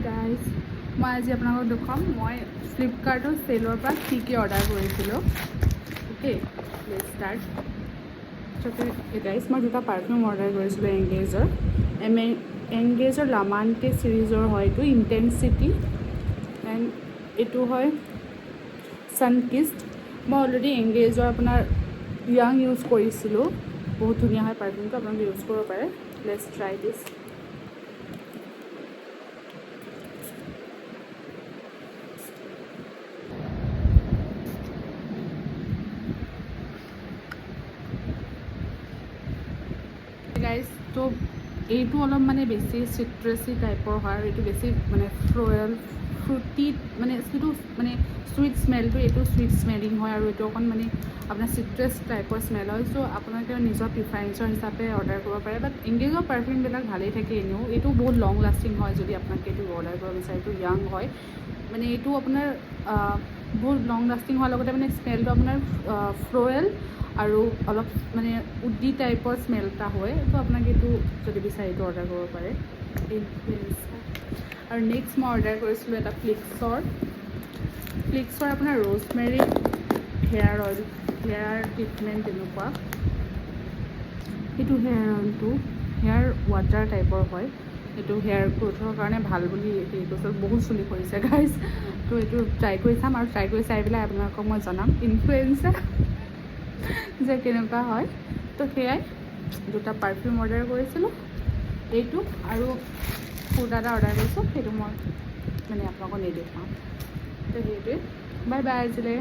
guys মই আজি আপোনালোকক দেখুৱাম মই ফ্লিপকাৰ্টৰ চেলৰ পৰা কি অৰ্ডাৰ কৰিছিলোঁ অ'কে লেটছ ষ্টাৰ্ট গাইজ মই দুটা পাৰফিউম অৰ্ডাৰ কৰিছিলোঁ এংগেজৰ লামাণ্টে ছিৰিজৰ হয় এইটো ইণ্টেনচিটি এণ্ড এইটো হয় ছানকিষ্ট মই অলৰেডি এংগেজৰ আপোনাৰ য়াং ইউজ কৰিছিলোঁ বহুত ধুনীয়া হয় পাৰফিউমটো আপোনালোকে ইউজ কৰিব পাৰে লেটছ ট্ৰাই দিছ গাইজ তো এইটো অলপ মানে বেছি চিট্ৰাছী টাইপৰ হয় আৰু এইটো বেছি মানে ফ্ৰুটি মানে যিটো মানে চুইট স্মেলটো এইটো চুইট স্মেলিং হয় আৰু এইটো অকণ মানে আপোনাৰ চিট্ৰাছ টাইপৰ স্মেল হয় চ' আপোনালোকে নিজৰ প্ৰিফাৰেঞ্চৰ হিচাপে অৰ্ডাৰ কৰিব পাৰে বাট এংগেজৰ পাৰফিউমবিলাক ভালেই থাকে এনেও এইটো বহুত লং লাষ্টিং হয় যদি আপোনালোকে এইটো অৰ্ডাৰ কৰিব বিচাৰে এইটো য়াং হয় মানে এইটো আপোনাৰ বহুত লং লাষ্টিং হোৱাৰ লগতে মানে স্মেলটো আপোনাৰ ফ্ল'ৰেল আৰু অলপ মানে উডি টাইপৰ স্মেল এটা হয় তো আপোনাক এইটো যদি বিচাৰে এইটো অৰ্ডাৰ কৰিব পাৰে আৰু নেক্সট মই অৰ্ডাৰ কৰিছিলোঁ এটা ফ্লিক্সৰ আপোনাৰ rosemary hair oil hair treatment তেনেকুৱা এইটো হেয়াৰ অইলটো হেয়াৰ ৱাটাৰ টাইপৰ হয় এইটো হেয়াৰ গ্ৰ'থৰ কাৰণে ভাল বুলি হেৰি কৈছে বহুত চুলি কৰিছে গাইজ তো এইটো ট্ৰাই কৰি চাম আৰু ট্ৰাই কৰি চাই পেলাই আপোনালোকক মই জনাম ইনফ্লুৱেঞ্চাৰ যে কেনেকুৱা হয় তো সেয়াই দুটা পাৰফিউম অৰ্ডাৰ কৰিছিলোঁ এইটো আৰু কুৰ্তা এটা অৰ্ডাৰ কৰিছোঁ সেইটো মই মানে আপোনালোকক নেদেখুৱাম তো সেইটোৱে বাই বাই আজিলৈ